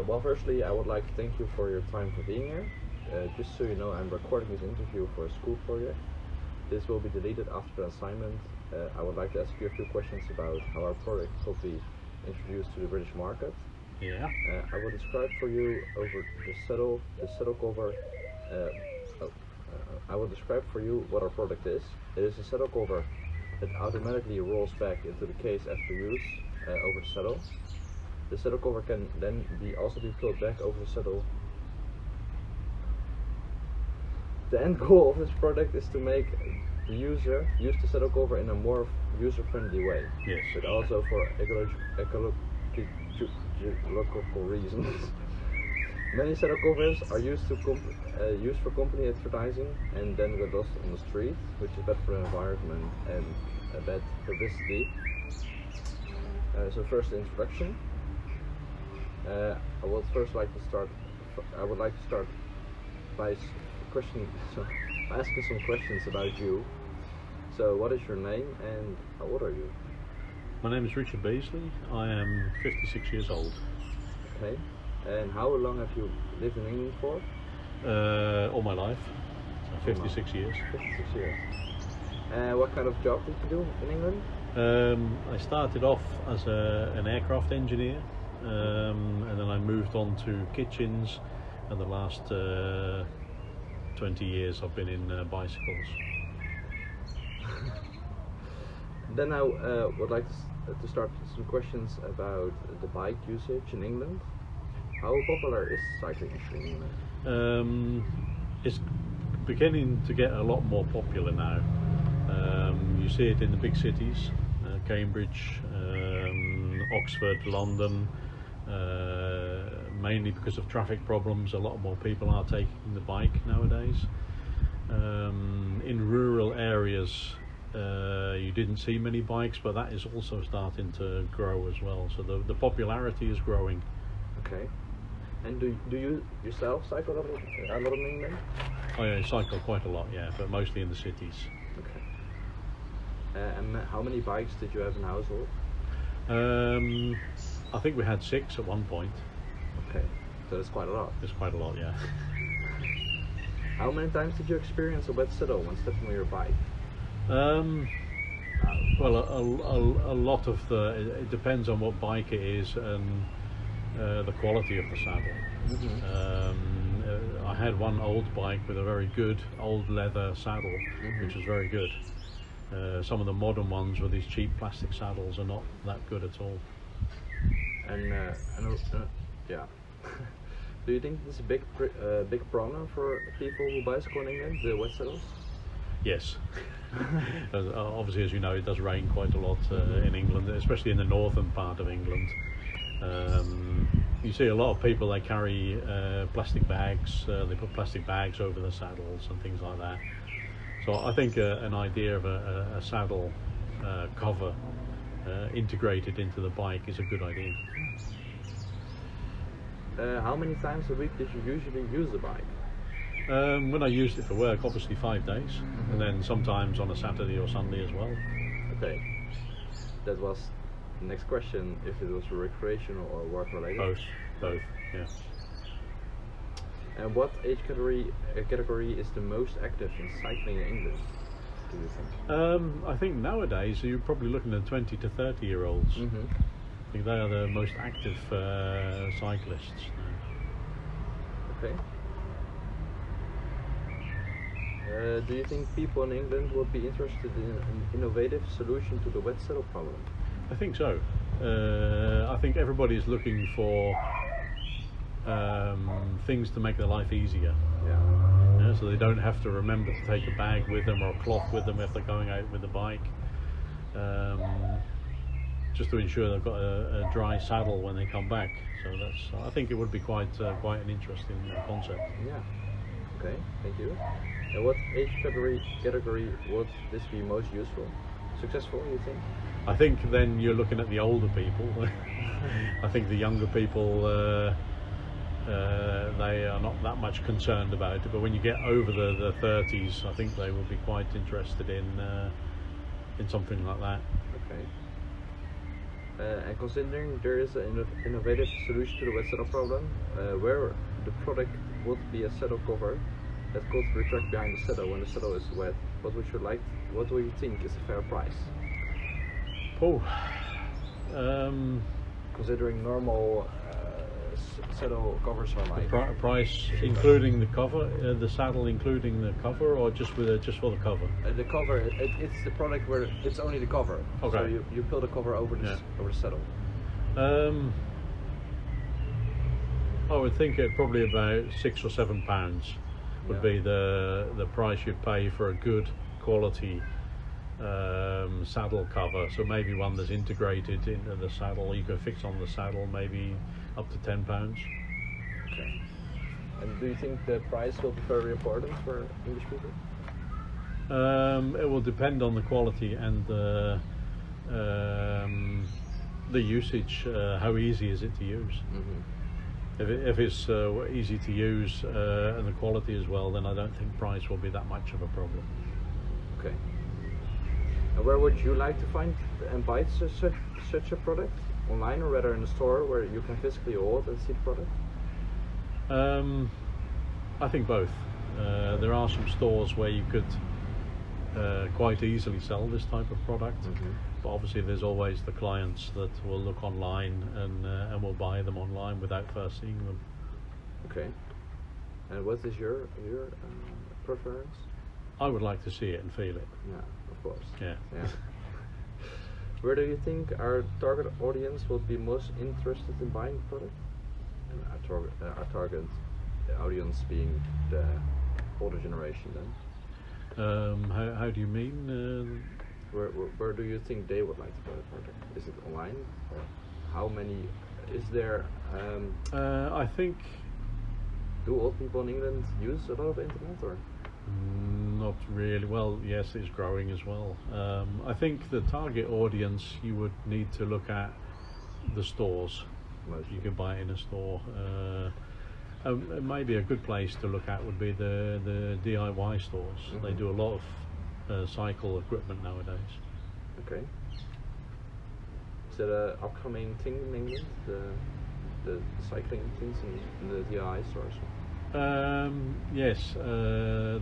Well, firstly, I would like to thank you for your time for being here. Just so you know, I'm recording this interview for a school project. This will be deleted after the assignment. I would like to ask you a few questions about how our product could be introduced to the British market. Yeah. I will describe for you over the saddle cover. I will describe for you what our product is. It is a saddle cover that automatically rolls back into the case after use over the saddle. The saddle cover can then also be pulled back over the saddle. The end goal of this product is to make the user use the saddle cover in a more user-friendly way. Yes. But also for ecological reasons. Many saddle covers are used for company advertising and then get lost on the street, which is bad for the environment and bad publicity. So first, the introduction. I would like to start by asking some questions about you. So, what is your name and how old are you? My name is Richard Beasley. I am 56 years old. Okay. And how long have you lived in England for? All my life. So 56 years. 56 years. What kind of job did you do in England? I started off as an aircraft engineer, and then I moved on to kitchens, and the last 20 years I've been in bicycles. Then I would like to start some questions about the bike usage in England. How popular is cycling in England? It's beginning to get a lot more popular now. You see it in the big cities, Cambridge, Oxford, London. Mainly because of traffic problems, a lot more people are taking the bike nowadays. In rural areas, you didn't see many bikes, but that is also starting to grow as well. So the popularity is growing. Okay. And do you yourself cycle a lot in England? I cycle quite a lot, yeah, but mostly in the cities. Okay. And how many bikes did you have in household? I think we had 6 at one point. Okay, so that's quite a lot. It's quite a lot, yeah. How many times did you experience a wet saddle when stepping on your bike? Well, a lot of it depends on what bike it is and the quality of the saddle. I had one old bike with a very good old leather saddle, which was very good. Some of the modern ones with these cheap plastic saddles are not that good at all. And yeah. Do you think this is a big problem for people who bicycle in England, the wet saddles? Yes. Obviously, as you know, it does rain quite a lot in England, especially in the northern part of England. You see a lot of people, they carry plastic bags, they put plastic bags over the saddles and things like that. So I think an idea of a saddle cover integrated into the bike is a good idea. How many times a week did you usually use the bike? When I used it for work, obviously 5 days, and then sometimes on a Saturday or Sunday as well. Okay, that was the next question, if it was recreational or work related. Both, yeah. And what age category is the most active in cycling in England, do you think? I think nowadays you're probably looking at 20 to 30 year olds. I think they are the most active cyclists now. Okay. Do you think people in England would be interested in an innovative solution to the wet saddle problem? I think so. I think everybody is looking for things to make their life easier. Yeah. So they don't have to remember to take a bag with them or a cloth with them if they're going out with a bike. Just to ensure they've got a dry saddle when they come back. So I think it would be quite an interesting concept. Yeah. Okay. Thank you. And what age category would this be most successful? You think? I think then you're looking at the older people. I think the younger people they are not that much concerned about it. But when you get over the 30s, I think they will be quite interested in something like that. Okay. And considering there is an innovative solution to the wet saddle problem, where the product would be a saddle cover that could retract behind the saddle when the saddle is wet, what would you like? What do you think is a fair price? Oh, Considering normal saddle covers are like price including the cover, the saddle including the cover, or just just for the cover? the cover. It's the product where it's only the cover. Okay. So you peel the cover over the over the saddle. I would think it probably about £6 or £7 would Yeah. be the price you'd pay for a good quality saddle cover. So maybe one that's integrated into the saddle, you can fix on the saddle, maybe up to £10. Okay. And do you think the price will be very important for English people? It will depend on the quality and the usage. How easy is it to use? Mm-hmm. If it's easy to use and the quality as well, then I don't think price will be that much of a problem. Okay. And where would you like to find and buy such a product? Online or rather in a store where you can physically hold and see the product? I think both. There are some stores where you could quite easily sell this type of product, but obviously there's always the clients that will look online and will buy them online without first seeing them. Okay. And what is your preference? I would like to see it and feel it. Yeah, of course. Yeah. Yeah. Where do you think our target audience will be most interested in buying the product? And our target audience being the older generation then? How do you mean? Where do you think they would like to buy the product? Is it online? Or how many? Is there? I think Do old people in England use a lot of internet or? not really. Well, yes, it's growing as well. I think the target audience, you would need to look at the stores. Mostly. You can buy it in a store. Maybe a good place to look at would be the DIY stores. They do a lot of cycle equipment nowadays. Okay. Is that an upcoming thing in England? The cycling things in the DIY stores? Yes,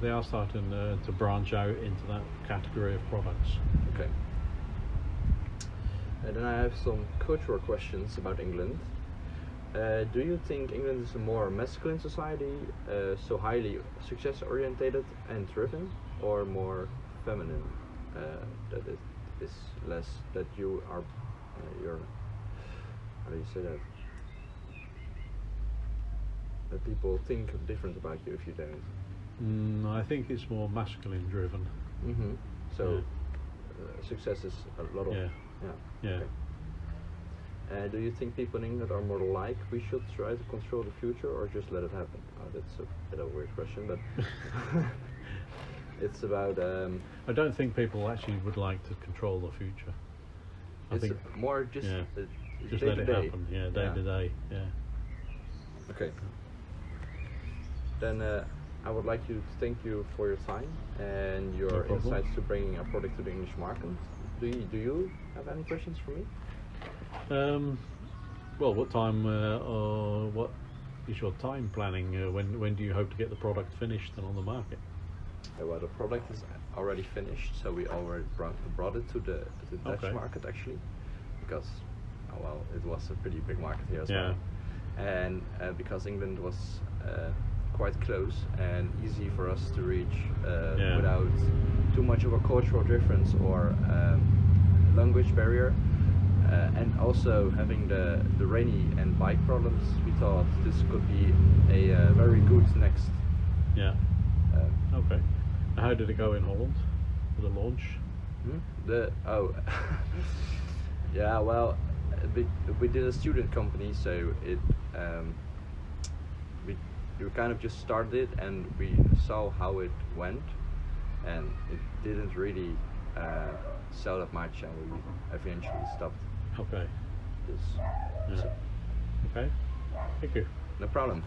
they are starting to branch out into that category of products. Okay. And then I have some cultural questions about England. Do you think England is a more masculine society, so highly success orientated and driven, or more feminine, that it is less, that you are, you're, how do you say that? That people think different about you if you don't. I think it's more masculine driven. Mm-hmm. So success is a lot of Yeah. Okay. Do you think people in England are more like we should try to control the future or just let it happen? That's a bit of a weird question, but it's about. I don't think people actually would like to control the future. I It's think more just just day let to it day. happen. Yeah, day to day. Yeah. Okay. Then I would like to thank you for your time and your No problem. insights to bringing a product to the English market. Do you have any questions for me? Well, what time or what is your time planning? When do you hope to get the product finished and on the market? Well, the product is already finished, so we already brought it to the Dutch Okay. market actually, because it was a pretty big market here as Yeah. well, and because England was quite close and easy for us to reach without too much of a cultural difference or language barrier. And also having the rainy and bike problems, we thought this could be a very good next. Yeah. Okay. How did it go in Holland for the launch? Yeah, well, we did a student company, so it we kind of just started it and we saw how it went, and it didn't really sell that much, and we eventually stopped. Okay. This. Yeah. So, Okay. Thank you. no problem.